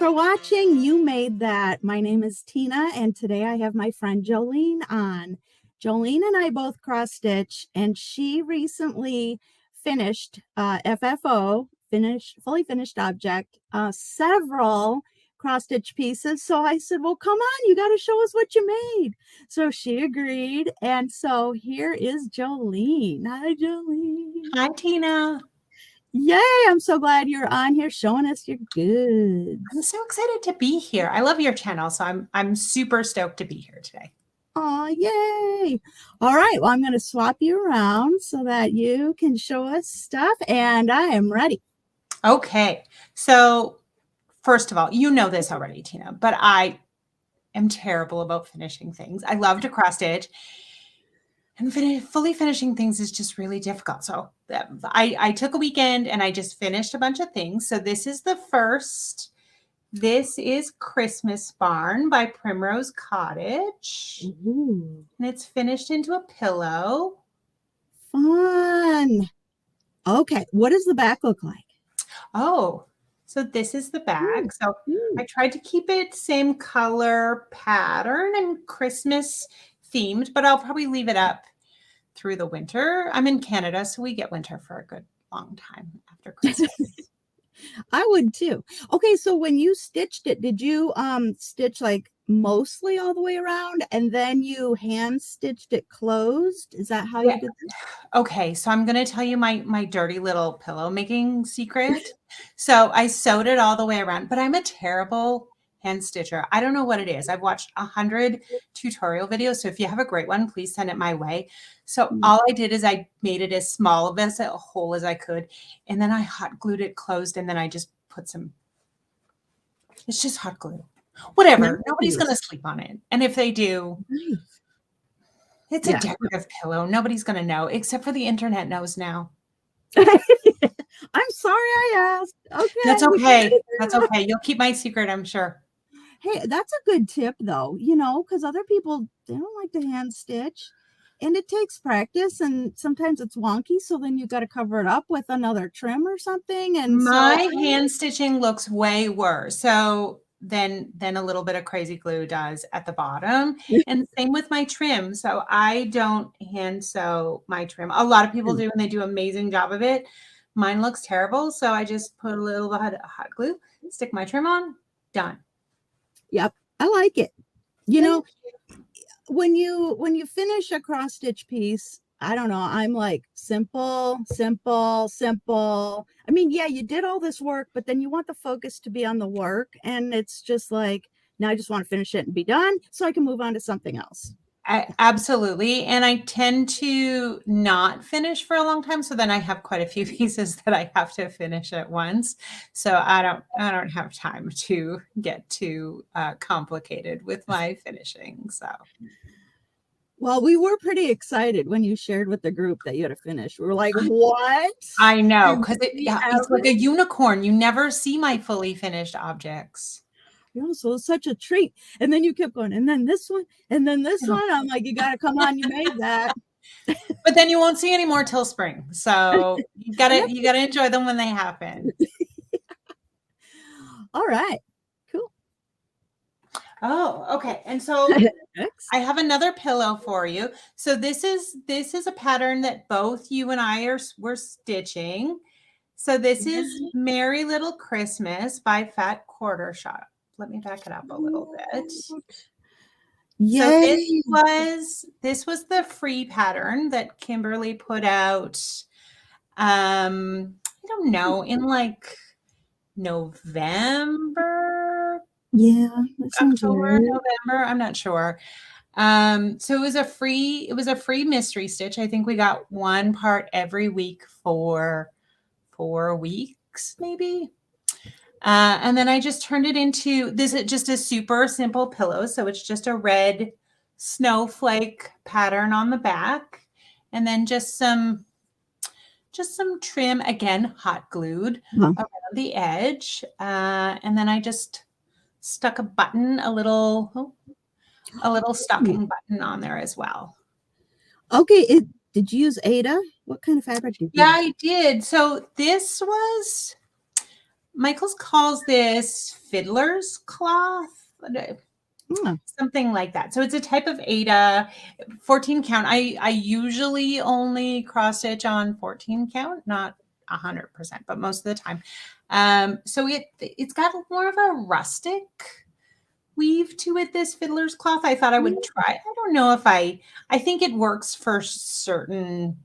for watching. You made that. My name is Tina, and today I have my friend Jolene on. Jolene and I both cross stitch, and she recently finished FFO, fully finished object, several cross stitch pieces. So I said, well, come on, you got to show us what you made. So she agreed. And so here is Jolene. Hi, Jolene. Hi, Tina. Yay, I'm so glad you're on here showing us your goods. I'm so excited to be here. I love your channel, so I'm super stoked to be here today. Oh, yay. All right, well, I'm going to swap you around so that you can show us stuff, and I am ready. Okay, so first of all, you know this already, Tina, but I am terrible about finishing things. I love to cross stitch, and fully finishing things is just really difficult. So I took a weekend and I just finished a bunch of things. So this is the first. This is Christmas Barn by Primrose Cottage. Ooh. And it's finished into a pillow. Fun. Okay, what does the back look like? Oh, so this is the back. So I tried to keep it same color pattern and Christmas themed, but I'll probably leave it up through the winter. I'm in Canada, so we get winter for a good long time after Christmas. I would too. Okay, so when you stitched it, did you stitch like mostly all the way around and then you hand stitched it closed? Is that how you did this? Okay, so I'm going to tell you my dirty little pillow making secret. So I sewed it all the way around, but I'm a terrible hand stitcher. I don't know what it is. I've watched 100 tutorial videos. So if you have a great one, please send it my way. So all I did is I made it as small of a hole as I could. And then I hot glued it closed. And then I just put it's just hot glue. Whatever. Nobody's going to sleep on it. And if they do, it's a decorative pillow. Nobody's going to know, except for the internet knows now. I'm sorry I asked. Okay. That's okay. That's okay. You'll keep my secret, I'm sure. Hey, that's a good tip though, you know, because other people, they don't like to hand stitch and it takes practice and sometimes it's wonky. So then you got to cover it up with another trim or something. And my hand stitching looks way worse. So then a little bit of crazy glue does at the bottom. And same with my trim. So I don't hand sew my trim. A lot of people do and they do an amazing job of it. Mine looks terrible. So I just put a little bit of hot glue, stick my trim on, done. Yep. I like it. You know, when you finish a cross stitch piece, I don't know, I'm like simple. I mean, yeah, you did all this work, but then you want the focus to be on the work. And it's just like, now I just want to finish it and be done so I can move on to something else. Absolutely. And I tend to not finish for a long time. So then I have quite a few pieces that I have to finish at once. So I don't have time to get too complicated with my finishing. So. Well, we were pretty excited when you shared with the group that you had to finish. We were like, what? I know, because it's like a unicorn. You never see my fully finished objects. You know, so it's such a treat. And then you kept going, and then this one, and then this one. I'm like, you got to come on, you made that. But then you won't see any more till spring. So you gotta enjoy them when they happen. All right. Cool. Oh, okay. And so I have another pillow for you. So this is a pattern that both you and I were stitching. So this is Merry Little Christmas by Fat Quarter Shop. Let me back it up a little bit. Yay. So this was the free pattern that Kimberly put out. I don't know, in like November. Yeah, October, November. I'm not sure. So it was a free mystery stitch. I think we got one part every week for 4 weeks, maybe. And then I just turned it into just a super simple pillow. So it's just a red snowflake pattern on the back. And then just some trim, again, hot glued around the edge. And then I just stuck a button, a little stocking button on there as well. Okay. Did you use Ada? What kind of fabric did you use? Yeah, I did. So this was Michaels calls this fiddler's cloth, Mm, something like that. So it's a type of Aida, 14 count. I usually only cross stitch on 14 count, not 100%, but most of the time. So it's got more of a rustic weave to it, this fiddler's cloth. I thought I would try. I don't know if I think it works for certain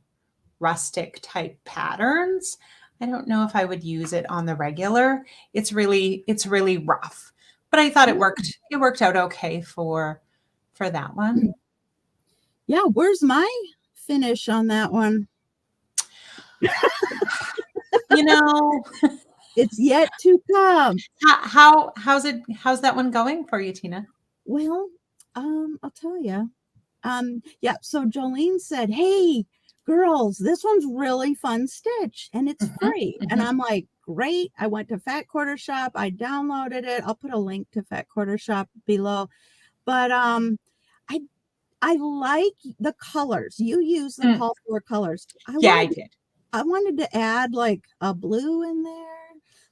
rustic type patterns. I don't know if I would use it on the regular. It's really rough. But I thought it worked out okay for that one. yeah, where's my finish on that one? You know, It's yet to come. how's that one going for you, Tina? Well, I'll tell you. Yeah, so Jolene said, "Hey, girls, this one's really fun stitch and it's Mhm, free." And mhm, I'm like, "Great." I went to Fat Quarter Shop, I downloaded it. I'll put a link to Fat Quarter Shop below. But I I like the colors. You use the mm. call for colors. Yeah, I did. I wanted to add like a blue in there.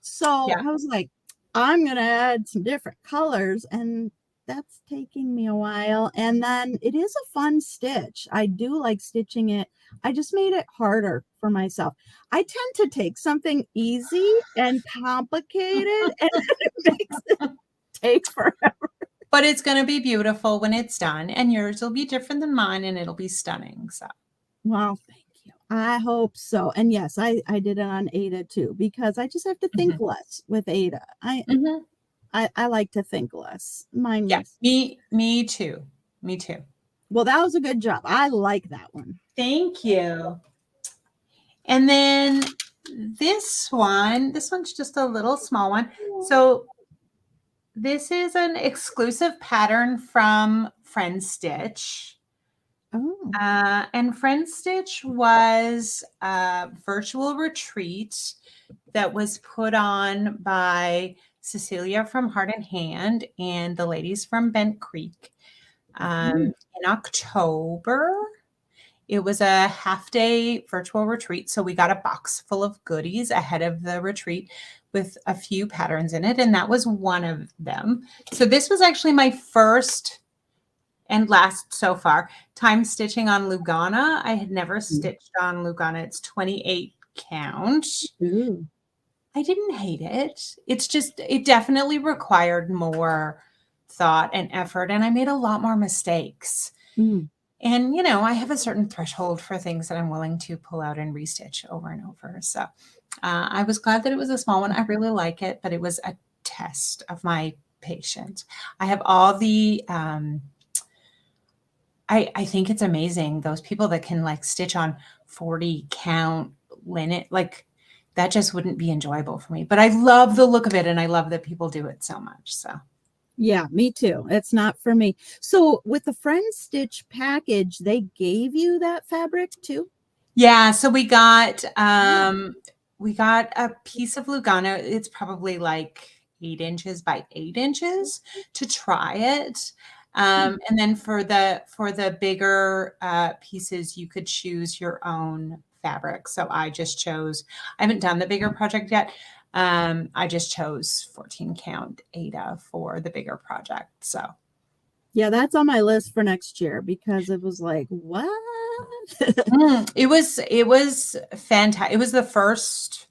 So Yeah. I was like, I'm going to add some different colors. And that's taking me a while. And then it is a fun stitch. I do like stitching it. I just made it harder for myself. I tend to take something easy and complicate it, and it makes it take forever. But it's gonna be beautiful when it's done, and yours will be different than mine, and it'll be stunning, so. Well, thank you. I hope so. And yes, I did it on Ada too, because I just have to think Mhm, less with Ada. mhm. I like to think less. Mine Yeah, was me too. Me too. well, that was a good job. I like that one. Thank you. And then this one's just a little small one. So this is an exclusive pattern from Friend Stitch. Oh. And Friend Stitch was a virtual retreat that was put on by Cecilia from Heart and Hand and the ladies from Bent Creek Mm. in October. It was a half day virtual retreat. So we got a box full of goodies ahead of the retreat with a few patterns in it. And that was one of them. So this was actually my first and last so far time stitching on Lugana. I had never stitched on Lugana. It's 28 count. Ooh. I didn't hate it. It's just, it definitely required more thought and effort. And I made a lot more mistakes. Mm. And, I have a certain threshold for things that I'm willing to pull out and restitch over and over. So I was glad that it was a small one. I really like it, but it was a test of my patience. I have all the, I think it's amazing. Those people that can like stitch on 40 count linen, like that just wouldn't be enjoyable for me. But I love the look of it and I love that people do it so much. So Yeah, me too. It's not for me. So with the Friend Stitch package, they gave you that fabric too? yeah, so we got a piece of Lugano. It's probably like 8 inches by 8 inches to try it. And then for the bigger pieces, you could choose your own fabric. So I haven't done the bigger project yet. I just chose 14 count Ada for the bigger project. So Yeah, that's on my list for next year because it was like, what? it was fantastic. It was the first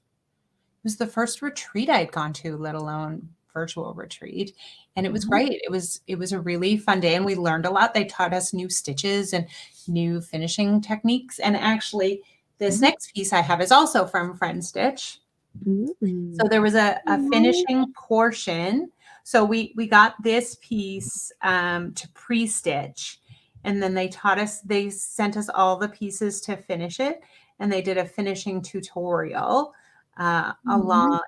retreat I'd gone to, let alone virtual retreat. And it was Mhm. great. It was a really fun day and we learned a lot. They taught us new stitches and new finishing techniques. And actually, this next piece I have is also from Friend Stitch. So Ooh. there was a finishing portion. So we got this piece to pre-stitch, and then they sent us all the pieces to finish it, and they did a finishing tutorial Mhm. along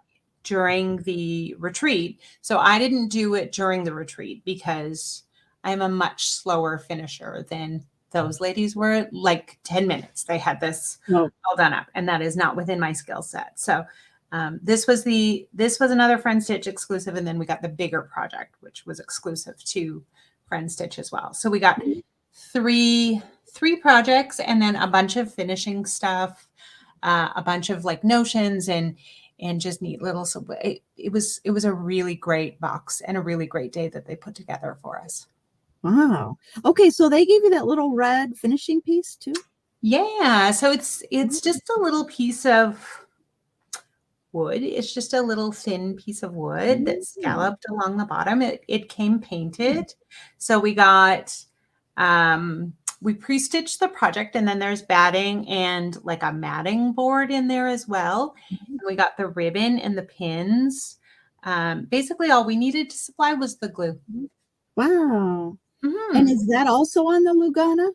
during the retreat. So I didn't do it during the retreat because I'm a much slower finisher than those ladies were. Like 10 minutes, they had this No. all done up, and that is not within my skill set. So this was another Friend Stitch exclusive, and then we got the bigger project, which was exclusive to Friend Stitch as well. So we got three projects, and then a bunch of finishing stuff, a bunch of like notions, and and just neat little, so it was a really great box and a really great day that they put together for us. Wow. Okay, so they gave you that little red finishing piece too? Yeah, so it's just a little piece of wood. It's just a little thin piece of wood that's Mm. scalloped along the bottom. It came painted. So we pre-stitched the project, and then there's batting and like a matting board in there as well. Mhm. And we got the ribbon and the pins. Basically all we needed to supply was the glue. Wow. And Mhm. is that also on the Lugana?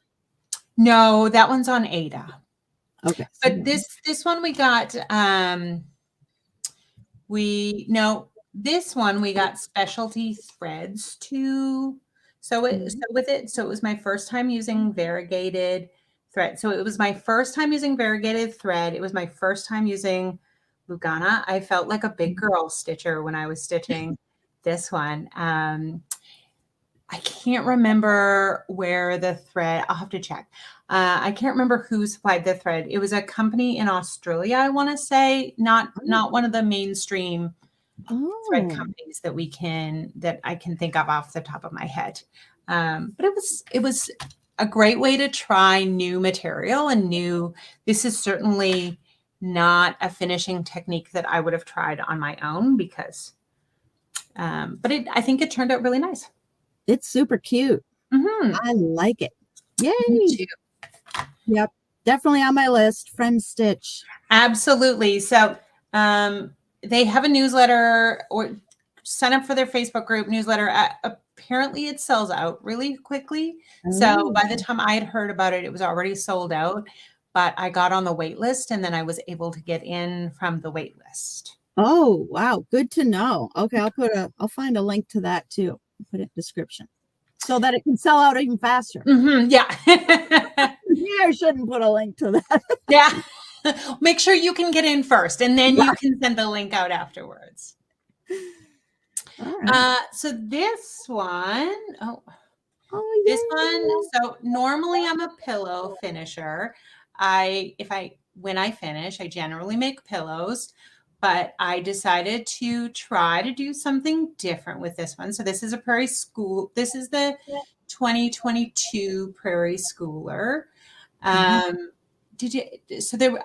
No, that one's on Ada. Okay. So But this one we got we no, this one we got specialty threads to Mhm. so it was my first time using variegated thread. So it was my first time using variegated thread. It was my first time using Lugana. I felt like a big girl stitcher when I was stitching this one. I can't remember where the thread, I'll have to check. I can't remember who supplied the thread. It was a company in Australia, I want to say, not one of the mainstream thread Oh, companies that I can think of off the top of my head. But it was a great way to try new material and new. This is certainly not a finishing technique that I would have tried on my own because, but I think it turned out really nice. it's super cute. Hmm. I like it. Me Yay. too. Yep. Definitely on my list. Friend Stitch. Absolutely. So they have a newsletter or sign up for their Facebook group newsletter. Apparently, it sells out really quickly. So Oh. by the time I had heard about it, it was already sold out. But I got on the wait list and then I was able to get in from the wait list. Oh, wow. Good to know. Okay, I'll find a link to that too. Put it in description so that it can sell out even faster. Yeah. Maybe I shouldn't put a link to that. Yeah. Make sure you can get in first and then Yeah. you can send the link out afterwards. All right. So this one, oh, Oh, this one, yay. so normally I'm a pillow finisher. When I finish, I generally make pillows, but I decided to try to do something different with this one. So this is a Prairie School. This is the 2022 Prairie Schooler. Mhm. Um, did you, so there, I'm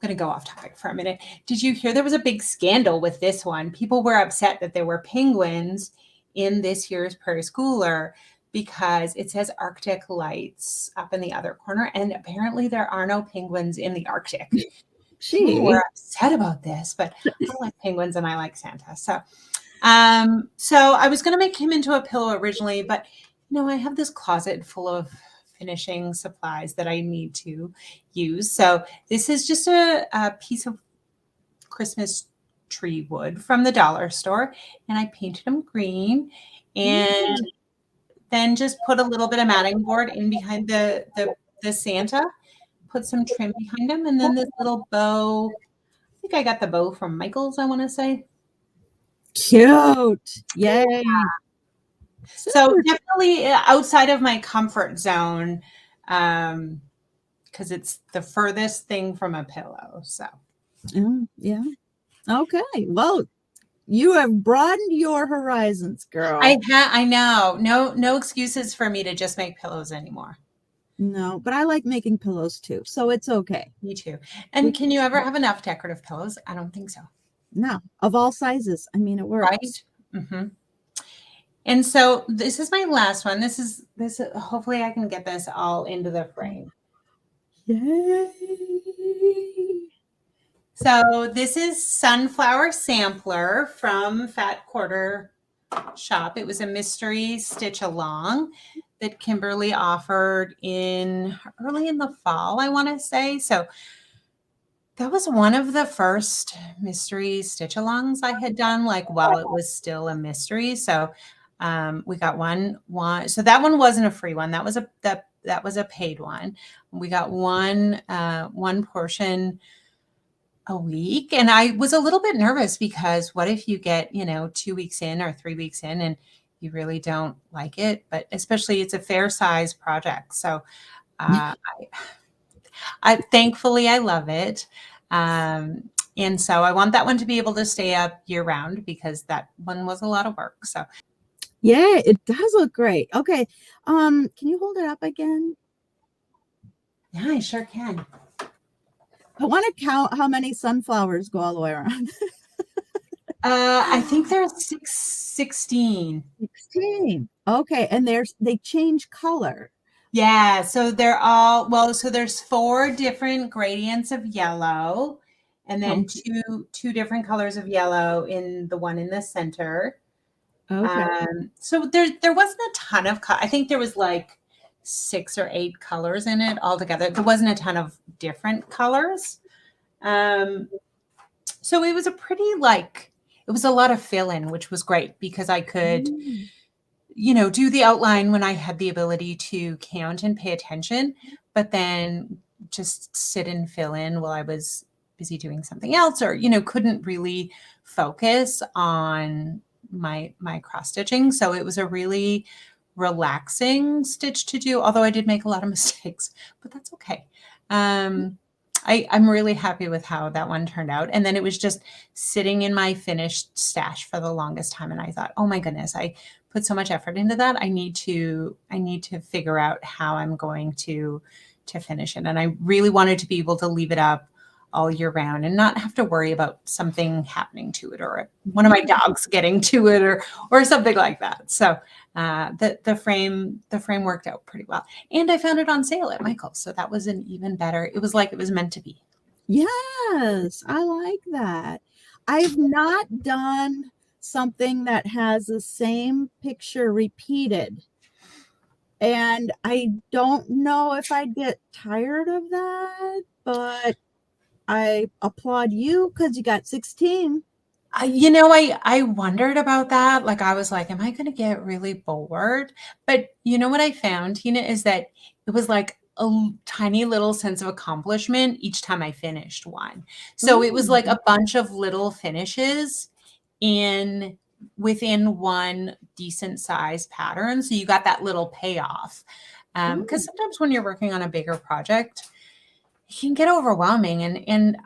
going to go off topic for a minute. Did you hear there was a big scandal with this one? People were upset that there were penguins in this year's Prairie Schooler because it says Arctic lights up in the other corner. And apparently there are no penguins in the Arctic. People Gee. were upset about this, but I like penguins and I like Santa. So I was going to make him into a pillow originally, but I have this closet full of finishing supplies that I need to use. So this is just a piece of Christmas tree wood from the dollar store, and I painted them green, and Mm. then just put a little bit of matting board in behind the Santa, put some trim behind him, and then this little bow. I think I got the bow from Michael's, I want to say. Cute. Yay. So Super. definitely outside of my comfort zone, because it's the furthest thing from a pillow. So Yeah. Okay. Well, you have broadened your horizons, girl. I know no excuses for me to just make pillows anymore. No, but I like making pillows too, so it's okay. Me too. We And can you ever have enough decorative pillows? I don't think so. no, of all sizes. I mean, it works. Right? Hmm. And so this is my last one. Hopefully I can get this all into the frame. Yay. So this is Sunflower Sampler from Fat Quarter Shop. It was a mystery stitch along that Kimberly offered in early in the fall, I want to say. So that was one of the first mystery stitch alongs I had done, like while it was still a mystery. So we got one. So that one wasn't a free one. That was a paid one. We got one portion a week, and I was a little bit nervous because what if you get 2 weeks in or 3 weeks in and you really don't like it? But especially it's a fair size project, so I thankfully I love it. And so I want that one to be able to stay up year round because that one was a lot of work. So Yeah, it does look great. Okay. Can you hold it up again? yeah, I sure can. I want to count how many sunflowers go all the way around. I think there's 16. 16. Okay, and they change color. Yeah, so they're all well, so there's 4 different gradients of yellow and then Okay. two different colors of yellow in the one in the center. Okay. So there wasn't a ton of I think there was like 6 or 8 colors in it altogether. There wasn't a ton of different colors. Um, so it was a pretty like it was a lot of fill in, which was great because I could Mm. do the outline when I had the ability to count and pay attention, but then just sit and fill in while I was busy doing something else or, couldn't really focus on my cross stitching. So it was a really relaxing stitch to do, although I did make a lot of mistakes, but that's okay. I'm really happy with how that one turned out. And then it was just sitting in my finished stash for the longest time. And I thought, oh my goodness, I put so much effort into that. I need to figure out how I'm going to finish it. And I really wanted to be able to leave it up all year round and not have to worry about something happening to it or one of my dogs getting to it or something like that. So the frame worked out pretty well. And I found it on sale at Michael's. So that was an even better. It was like it was meant to be. Yes, I like that. I've not done something that has the same picture repeated. And I don't know if I'd get tired of that, but I applaud you because you got 16. I wondered about that. Like I was like, am I going to get really bored? But you know what I found, Tina, is that it was like a tiny little sense of accomplishment each time I finished one. So it was Oh, like a bunch of little finishes in within one decent size pattern. So you got that little payoff. Because oh, sometimes when you're working on a bigger project, it can get overwhelming and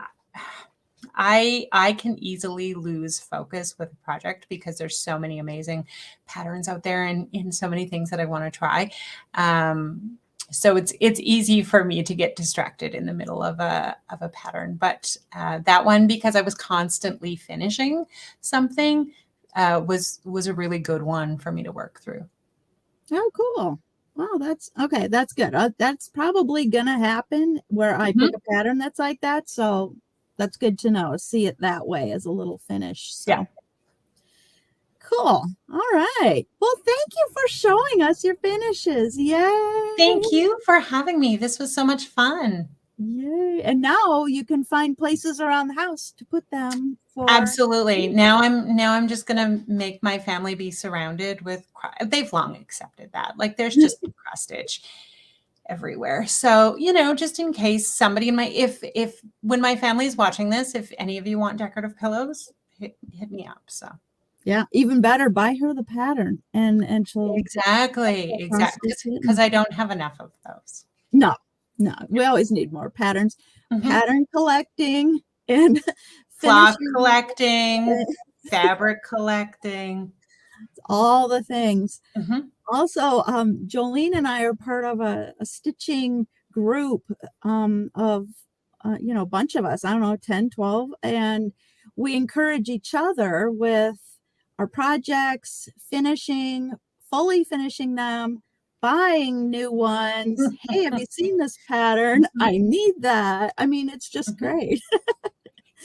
I can easily lose focus with a project because there's so many amazing patterns out there and in so many things that I want to try. So it's easy for me to get distracted in the middle of a pattern. But that one, because I was constantly finishing something, was a really good one for me to work through. oh, cool. Wow, that's okay. That's good. That's probably gonna happen where I pick Mhm. a pattern that's like that. So that's good to know. See it that way as a little finish. Yeah. So cool. All right. Well, thank you for showing us your finishes. Yay. Thank you for having me. This was so much fun. Yay. And now you can find places around the house to put them for. Absolutely. Now I'm just gonna make my family be surrounded with they've long accepted that. Like there's just cross stitch everywhere. So, just in case somebody in my if when my family's watching this, if any of you want decorative pillows, hit me up. So Yeah, even better, buy her the pattern and exactly, she'll cross exactly. stitch it. Because I don't have enough of those. No, no, we always need more patterns. Mhm. Pattern collecting and Cloth finishing collecting, fabric collecting. all the things. Mhm. Also, Jolene and I are part of a stitching group of, a bunch of us, I don't know, 10, 12, and we encourage each other with our projects, fully finishing them, buying new ones. Hey, have you seen this pattern? Mhm. I need that. I mean, it's just Mhm. great.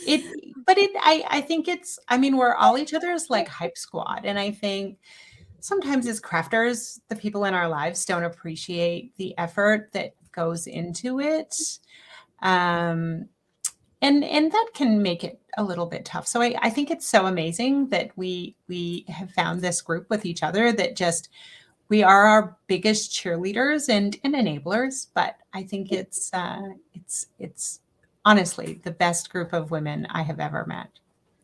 I think I mean, we're all each other's like hype squad. And I think sometimes as crafters, the people in our lives don't appreciate the effort that goes into it. Um, and that can make it a little bit tough. So I think it's so amazing that we have found this group with each other that just we are our biggest cheerleaders and enablers. But I think it's honestly the best group of women I have ever met.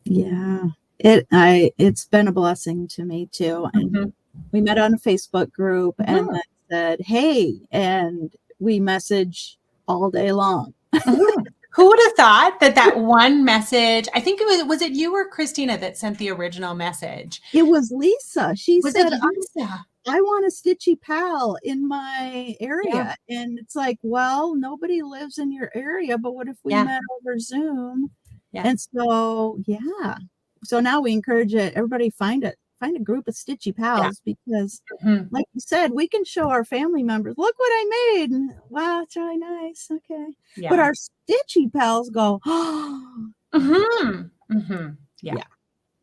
Yeah. It's been a blessing to me too. And Mhm. we met on a Facebook group and Mhm. then said, hey, and we message all day long. Mhm. Who would have thought that that one message, I think was it you or Christina that sent the original message? It was Lisa. She Was it said, Lisa? I want a stitchy pal in my Yeah. area. And it's like, well, nobody lives in your area, but what if we Yeah. met over Zoom? Yeah. And so, yeah. So now we encourage it. Everybody find a group of stitchy Yeah. pals because Mhm. like you said, we can show our family members, look what I made. And, wow, it's really nice. Okay. But Yeah. our stitchy pals go, oh, Mhm. Mhm. Yeah. yeah,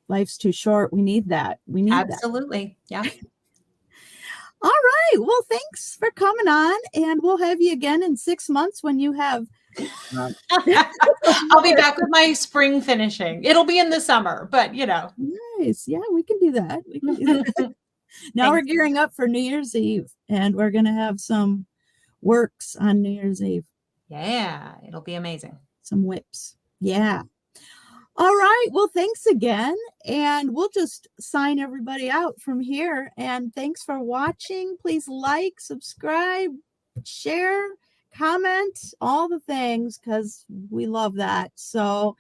life's too short. We need that. We need that. Absolutely. Yeah. All right. Well, thanks for coming on. And we'll have you again in 6 months when you have um, I'll be back with my spring finishing. It'll be in the summer, but you know. nice. Yeah, we can do that. We can do that. Now we're Thanks. gearing up for New Year's Eve and we're going to have some works on New Year's Eve, Yeah, it'll be amazing. some whips. Yeah. All right. Well, thanks again. And we'll just sign everybody out from here. And thanks for watching. Please like, subscribe, share, comment, all the things, because we love that. So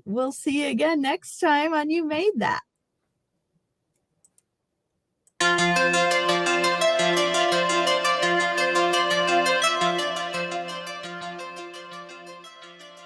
we'll see you again next time on You Made That.